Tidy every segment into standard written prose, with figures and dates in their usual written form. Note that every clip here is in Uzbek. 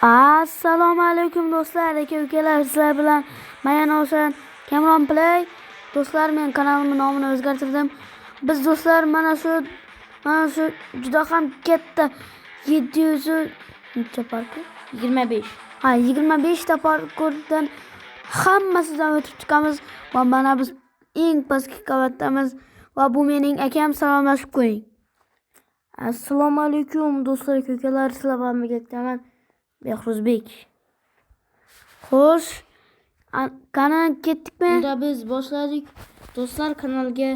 Assalomu alaykum do'stlar, aka-ukalar, sizlar bilan men O'shan Kamron Play. Do'stlar, men kanalimning nomini o'zgartirdim. Biz do'stlar mana shu juda ham katta 700 necha parkur? 25. 25 ta parkurdan hammasidan o'tib chiqamiz va mana biz eng pastki qavatdamiz va bu mening akam. Salomlashib qo'ying. Assalomu alaykum do'stlar, aka-ukalar, sizlar bilan birgalikdaman. Behruzbek. Xo'sh, kanal ketdikmi? Unda biz boshladik. Do'stlar, kanalga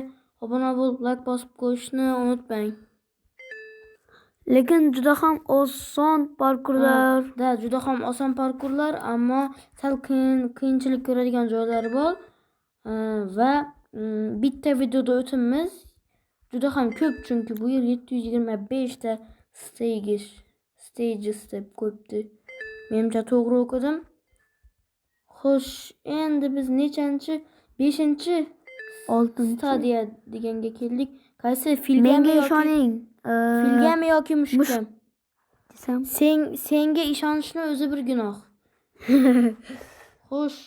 obuna bo'lib, like bosib qo'yishni unutmang. Lekin juda ham oson parkurlar. Juda ham oson parkurlar, ammo sal qiyinchilik ko'radigan joylari bor. Va bitta videoda o'timiz juda ham ko'p, chunki bu yer 725 ta stages deb qo'yibdi. Menimcha to'g'ri o'qidim. Xo'sh, endi biz nechanchi? 5-chi 6-chi stadiya deganga keldik. Qaysi filgami? Menga ishoning. Filgami yoki mushukmi? Desam, Senga ishonishni o'zi bir gunoh. Xo'sh,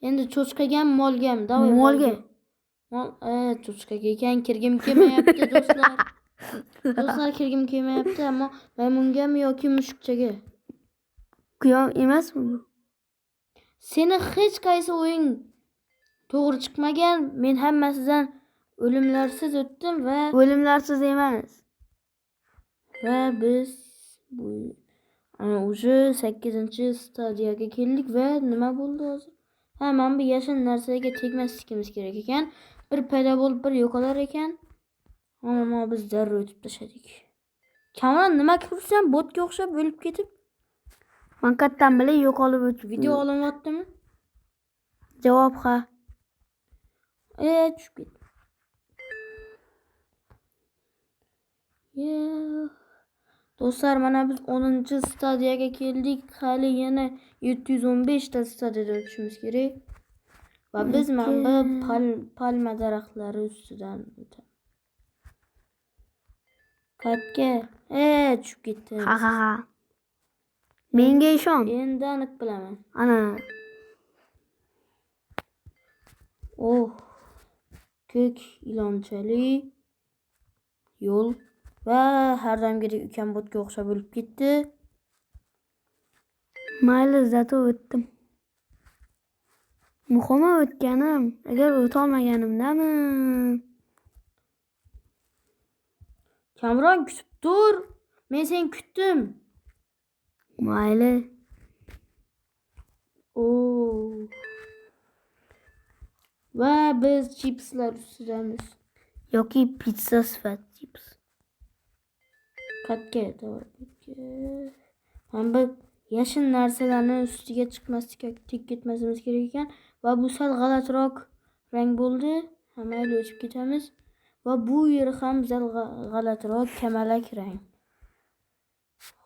endi cho'chqagami, molgami? Davay molga. Cho'chqaga ekan, kirgim kelmayapti do'stlar. Do'stlar, kirgim kelmayapti, ammo maymungami yoki mushukchaga? Kuyov emasmi bu? Seni hech qaysi o'yin to'g'ri chiqmagan. Men hammasidan o'limlarsiz o'tdim va O'limlarsiz emas. biz bu уже 8-chi stadiyaga keldik va nima bo'ldi hozir? Mana bu yashin narsaga tegmasligimiz kerak ekan. Bir paydo bo'lib, bir yo'qolar ekan. Ammo biz darrov o'tib tashladik. Kamron, nima qilsan? Botga o'xshab bo'lib ketib. Men qayerdan bilay, yo'qolib o'tib. Video olinyaptimi? Javob ha. Tushib ket. Do'stlar, mana biz 10-chi stadiyaga keldik. Hali yana 715 ta stadiyadan o'tishimiz kerak. Va biz mana bu palma daraxtlari ustidan o'tamiz. Qayerga? Tushib ketdim. Ha. Menga ishon. Endi aniq bilaman. Ana. Ko'k ilonchali yo'l va har doimgidek ukam botga o'xshab bo'lib ketdi. Mayli, zato o'tdim. Muhimi o'tganim. Agar o'tolmaganimdami? Kamron, kutib tur. Men seni kutdim. Mayli. Va biz chipslar ustidamiz. Yoki pizza sifat chips. Qayerga? Mana bu yashin narsalarning ustiga chiqmaslikka tek ketmasimiz kerak ekan. Va bu sal g'alatiroq rang bo'ldi. Mayli, o'chib ketamiz. Va bu yer ham sal g'alatiroq kamalak rang.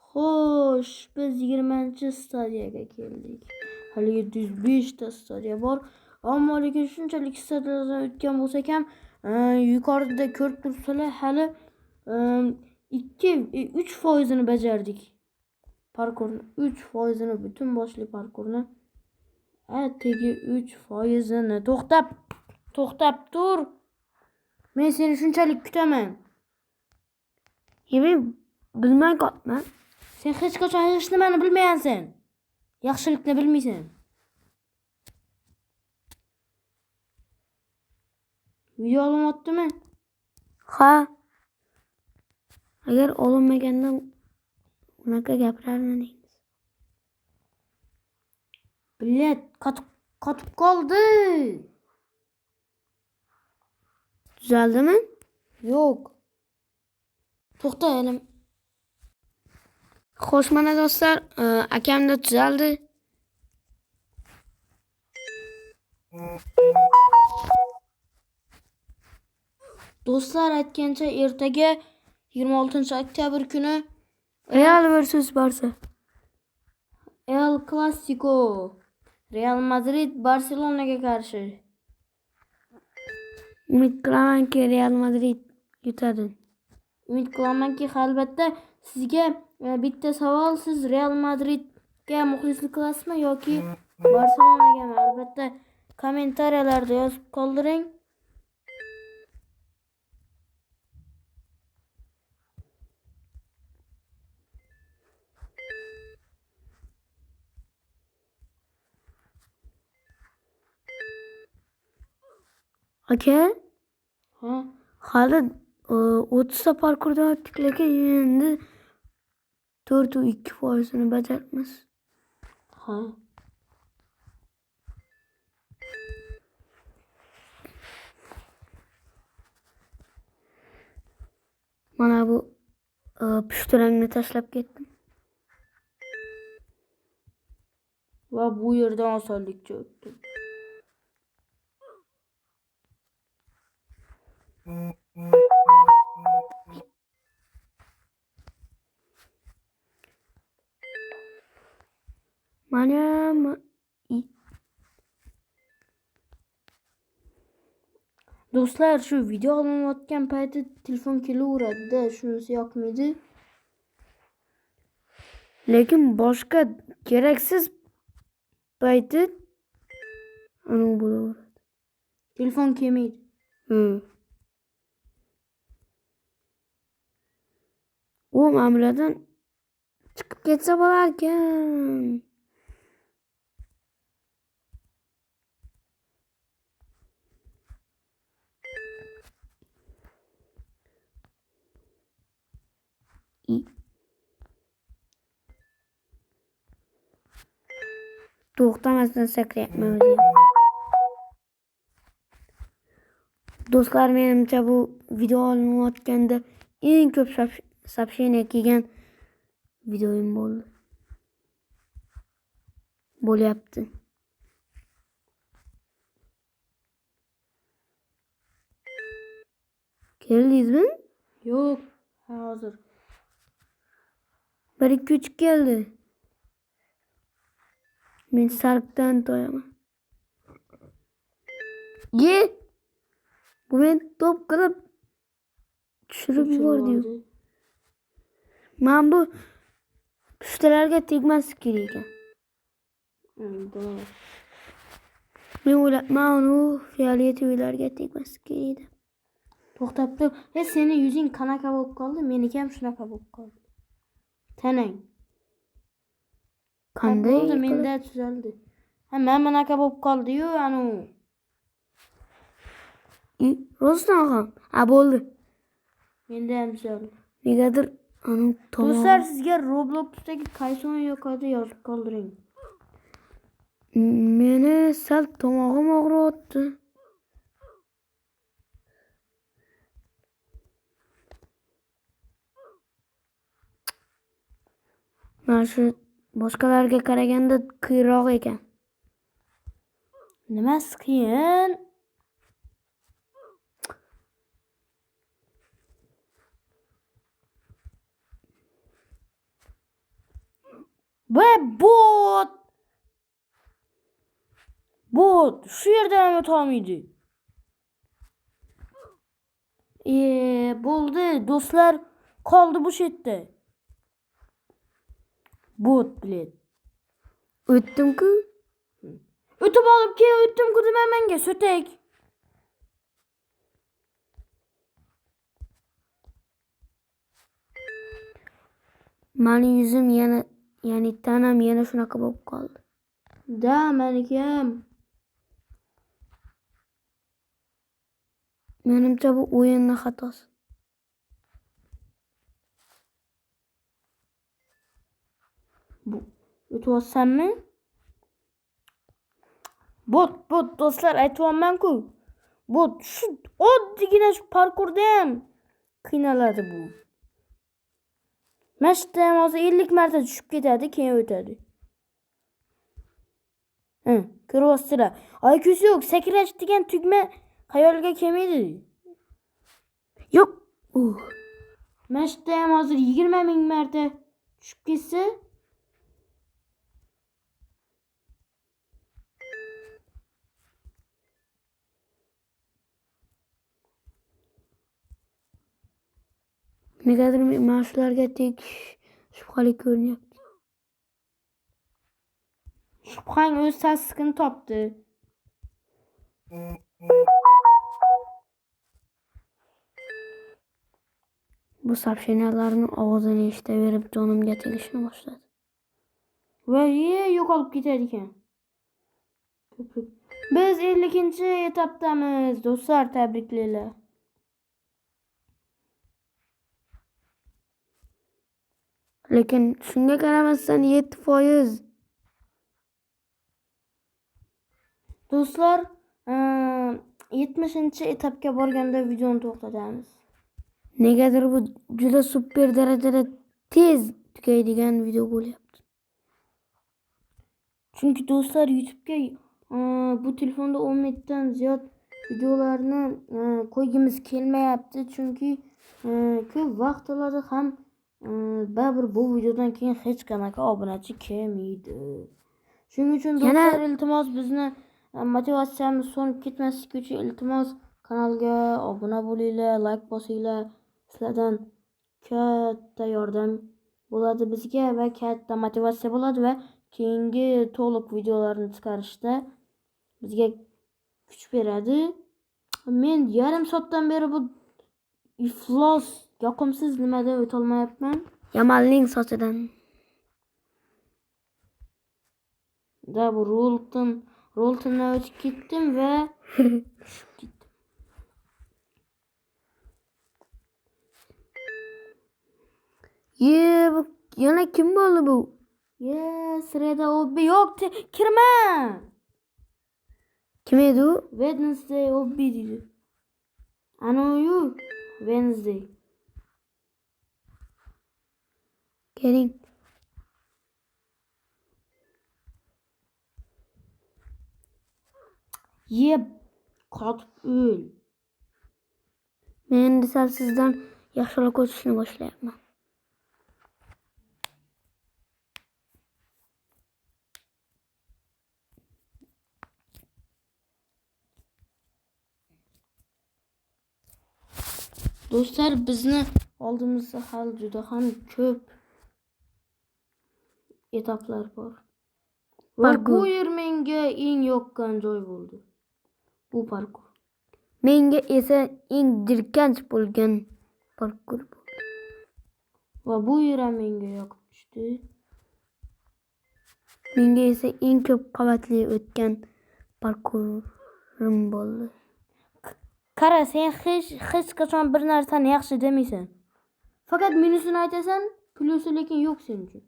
Xo'sh, biz 20-chi stadiyaga keldik. Hali 705 ta stadiya bor. Ammo lekin shunchalik stadiyadan o'tgan bo'lsak ham, yuqorida ko'rib turibsizlar, hali 3% bajardik. Parkurni 3%, butun boshli parkurni. Tegi 3%. To'xtab tur. Men seni shunchalik kutaman. Bilmay qolman. Sen hech qachon hech nimani bilmaysan. Yaxshilikni bilmaysan. Video olinyaptimi? Ha. Agar olinmaganda unaqa gapirarmidingiz? Bilet qotib qoldi. Tuzaldimi? Yo'q. To'xta elim. Xo'sh, mana do'stlar, akamda tuzaldi. Do'stlar, aytgancha ertaga 26-oktyabr kuni Real versus Barsa. El Clasico. Real Madrid Barselonaga qarshi. Umid qilamanki Real Madrid yutadi. Umid qilamanki, albatta sizga bitta savol. Siz Real Madrid ga muxlislik qilasizmi yoki Barselonagami? Albatta kommentariyalarda yozib qoldiring. Aka, Ha? hali 30 ta parkurdan o'tdik, lekin endi 4-2% bajaribmiz. Ha. Mana bu pushti rangni tashlab ketdim. Va bu yerdan osonlikcha o'tdim. Mana Do'stlar, shu video olinayotgan payti telefon kelaveradi-da, shunisi yoqmaydi. lekin boshqa keraksiz payti anu bo'laveradi. Telefon kelmaydi. U ma'muladan chiqib ketsa bo'larkan. To'xtamasdan sakrayapman o'zim. Do'stlar, menimcha bu video olinayotganda eng ko'p soобщение kelgan videoim bo'lyapti. Keldingizmi? Yo'q, hozir. 1-2-3 keldi. Men sariqdan to'yaman. Bu men top qilib tushirib yubordi. Men bu pushtalarga tegmas kerak ekan. Men uni fioletovilarga tegmas kerak edi. To'xtab tur. Seni yuzing qanaqa bo'lib qoldi? Meniki ham shunaqa bo'lib qoldi. Tanang. Qanday bo'ldi? Menda tuzaldi. Men bunaqa bo'lib qoldi-yu, anu. Rostdan ham. Bo'ldi. Menda ham tuzaldi. Negadir anu tomog'im. Do'stlar, sizga Robloxdagi qaysi o'yin yoqadi yozib qoldiring. Meni sal tomog'im og'riyapti. Mana shu boshqalarga qaraganda qiyinroq ekan. Nimasi qiyin? Bot! Shu yerdan ham o'tolmaydi. Bo'ldi, do'stlar, qoldi bu yerda. Bot bilet. O'tdim-ku. O'tib olib o'tdim-ku dema menga, so'tak. Mani yuzim ya'ni tanam yana shunaqa bo'lib qoldi. Da, meniki ham. Menimcha bu o'yinning xatosi. O'tyapsanmi? Bot, do'stlar, aytyapman-ku. Bot, shu oddiygina shu parkurda ham qiynaladi bu. Mashta ham hozir 50 marta tushib ketadi, keyin o'tadi. Ko'ryapsizlar. IQ'si yo'q, sakrash degan tugma xayolga kelmaydi. Yo'q. Mashta ham hozir 20 ming marta tushib ketsa, negadir mana shularga tegish shubhali ko'rinyapti. Shubhang o'z tasdig'ini topdi. Bu soобщенияларning ovozini eshitaverib jonimga tegishni boshladi. Va yo'qolib ketar ekan. Biz 50-etapdamiz do'stlar, tabriklar. Lekin shunga qaramasdan 7%. Do'stlar, 70-etapga borganda videoni to'xtatamiz. Negadir bu juda super darajada tez tugaydigan video bo'lyapti. Chunki do'stlar, YouTube'ga bu telefonda 10 minutdan ziyod videolarni qo'ygimiz kelmayapti. Chunki ko'p vaqt oladi ham baribir bu videodan keyin hech qanaqa obunachi kelmaydi. Shuning uchun do'stlar, iltimos bizni motivatsiyamiz so'nib ketmasligi uchun iltimos kanalga obuna bo'linglar, like bosinglar. Sizlardan katta yordam bo'ladi bizga va katta motivatsiya bo'ladi va keyingi to'liq videolarni chiqarishda bizga kuch beradi. Men yarim soatdan beri bu iflos yoqimsiz nimada o'tolmayapman. Yamalning sochidan. Da bu roltondan o'tib ketdim va Bu yana kim bo'ldi bu? sirada obbi yo'q, kirma. Kim edi u? Wednesday obbi dedi. Anoyu Wednesday. Keling. Qotib o'l. Men endi sal sizdan yaxshiroq o'tishni boshlayapman. Do'stlar, bizni oldimizda hali juda ham ko'p etaplar bor. Va bu yer menga eng yoqqan joy bo'ldi. Bu parkur. Menga esa eng jirkanch bo'lgan parkur bo'ldi. Va bu yer ham menga yoqib tushdi. Menga esa eng ko'p qavatli o'tgan parkurim bo'ldi. Qara, sen hech qachon bir narsani yaxshi demaysan. Faqat minusini aytasan, plusi lekin yo'q sen uchun.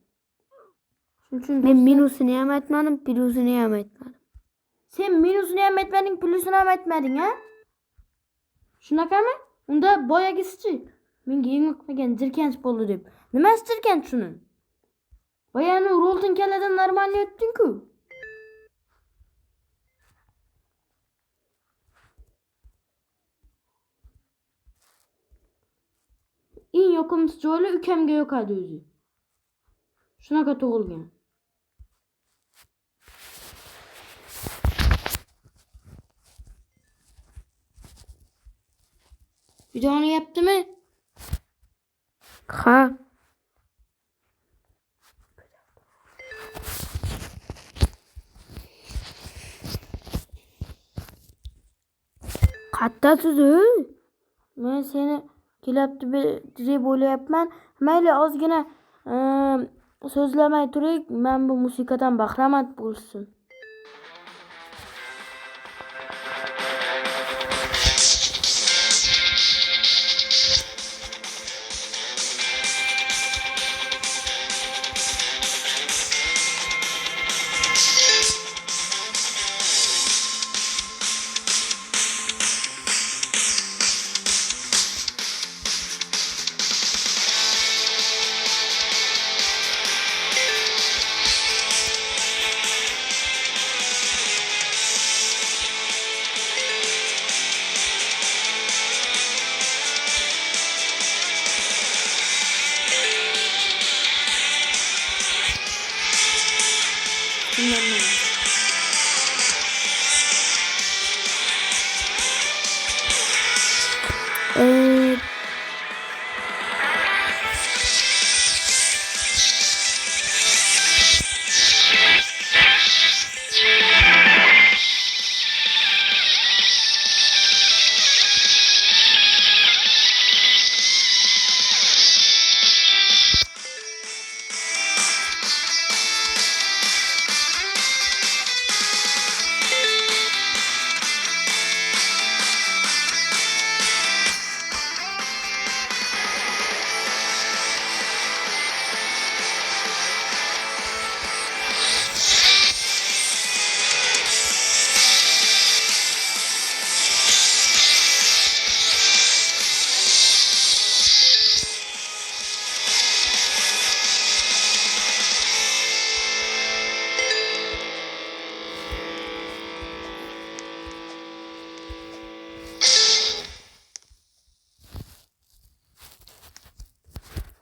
Shuning uchun men minusini ham aytmadim, plusini ham aytmadim. Sen minusini ham aytmading, plusini ham aytmading, ha? Shunaqami? Unda boyagisichi. Menga eng yoqmagan jirkanch bo'ldi deb. Nimasi jirkanch shuni? Boyani rolton kalladan normal o'tding-ku. Eng yoqimsiz joyi ukamga yoqadi o'zi. Shunaqa tug'ilgan. Videoni yaptimi? Ha. Qattasiz-ku? Men seni kelibdi deb o'ylayapman. Mayli, ozgina so'zlamay turing, men bu musiqadan bahramand bo'lsin.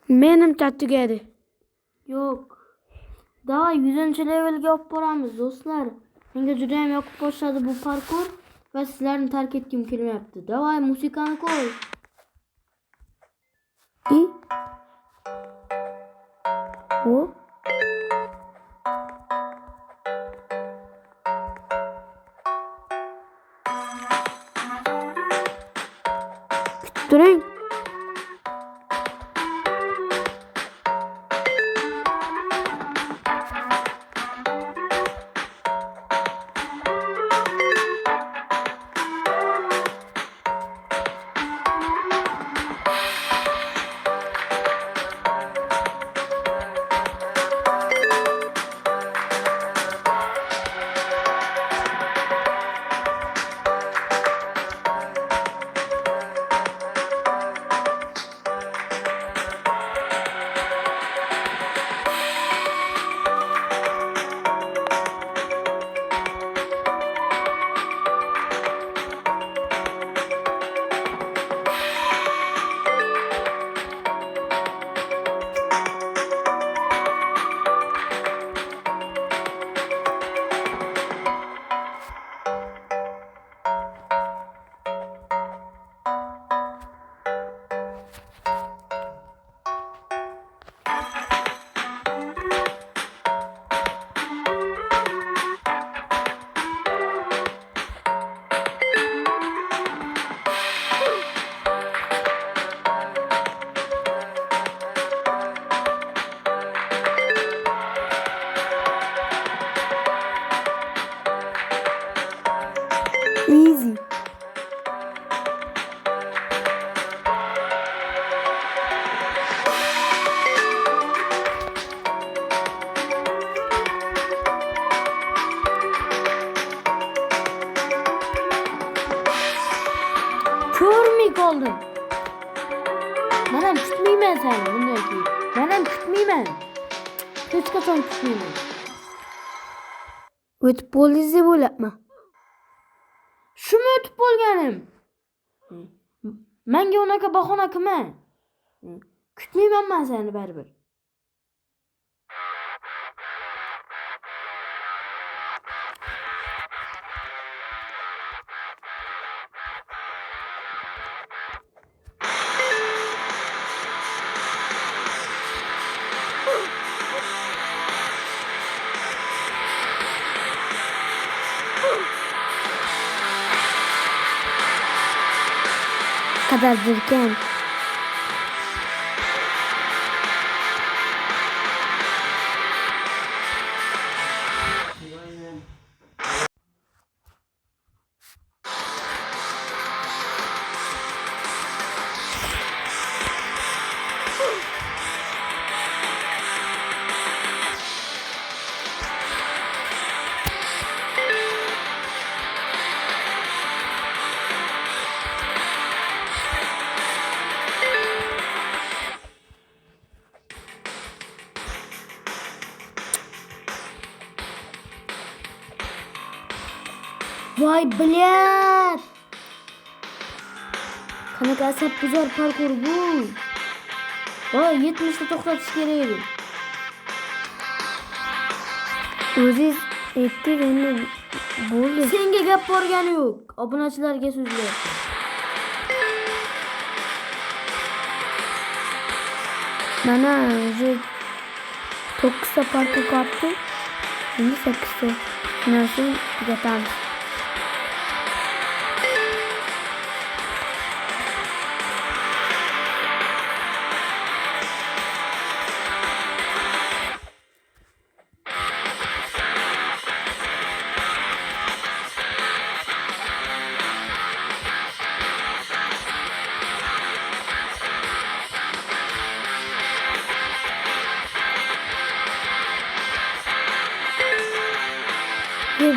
Menimcha tugadi. Yo'q. Davay 100 levelga olib boramiz do'stlar. Menga juda ham yoqib boshladi bu parkur va sizlarni tark etgim kelmayapti. Davay musiqani qo'y. I. O. Turing. Easy. Ko'rmay qoldim. Men ham kutmayman seni bunday ki. Men ham kutmayman. Hech qachon kutmayman. O'tib bo'ldingiz deb o'ylabman. Shumi o'tib bo'lganim? Menga unaqa bahona qilma. Kutmayman men seni baribir. Kadar dirken. Vay блядь. Qanaqa asabbuzar parkur bu? Voy 70 ta to'xtatish kerak edi. O'zingiz aytdingiz endi bo'ldi. Senga gap borgani yo'q. Obunachilarga so'zlayapti. Mana o'zi 9 ta parkur qolibdi. Endi 8 ta. Shundan so'ng tugatamiz.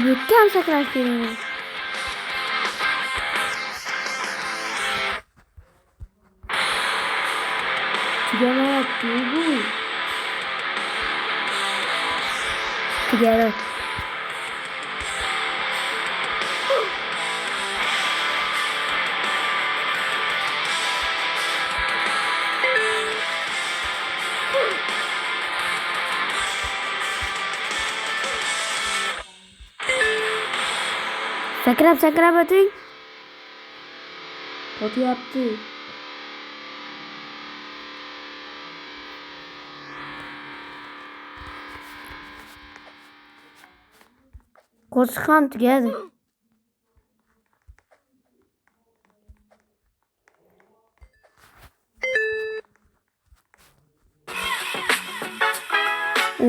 Bekam sakrash kerak. Tugamayapti bu. Tugadi. Sakrab o'ting. Qotyapti. Qo'shiq ham tugadi. O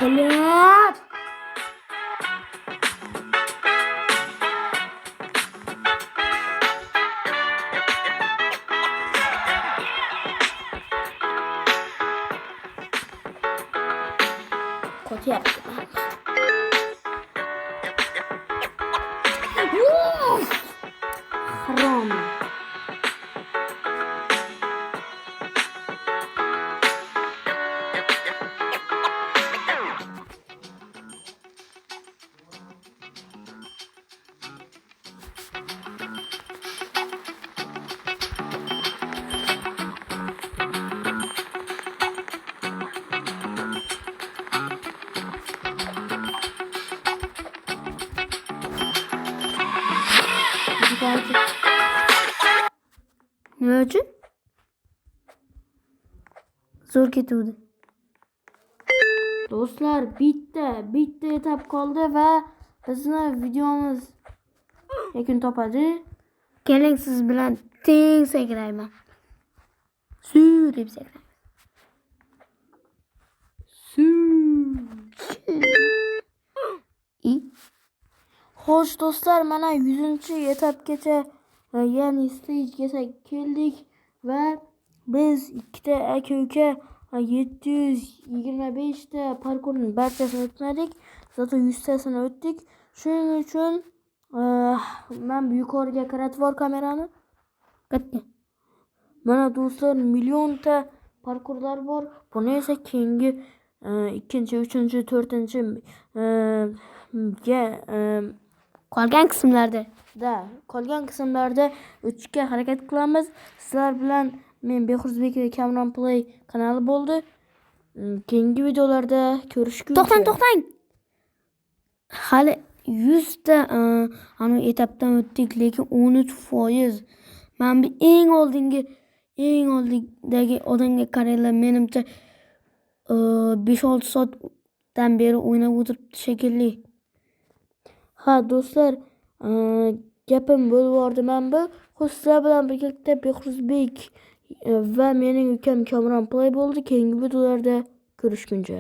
Elat. Qotyapti. Harom. Nima uchun? Zo'r ketuvdi. Do'stlar, bitta etap qoldi va bizni videomiz yakun topadi. Keling siz bilan teng sakrayman. Su deb sakrayman. Xo'sh do'stlar, mana 100-etapgacha, ya'ni stagegacha keldik va biz ikkita aka-uka 725 ta parkurning barchasini o'tmadik, zato 100 tasini o'tdik. Shuning uchun men bu yuqoriga qaratib kamerani. Katta. Mana do'stlar, millionta parkurlar bor. Buni esa keyingi 2-chi, 3-chi, 4-chi Qolgan qismlarda o'tishga harakat qilamiz. Sizlar bilan men Behruzbek va Kamron Play kanali bo'ldi. Keyingi videolarda ko'rishguncha. To'xtang. Hali 100 ta ana etapdan o'tdik, lekin 13%. Men bu eng oldingi odamga qaranglar, menimcha 5-6 soatdan beri o'ynab o'tiribdi shekilli. Ha do'stlar, gapim bo'lib men bu. Sizlar bilan birgalikda Behruzbek va mening ukam Kamron Play bo'ldi. Keyingi videolarda ko'rishguncha.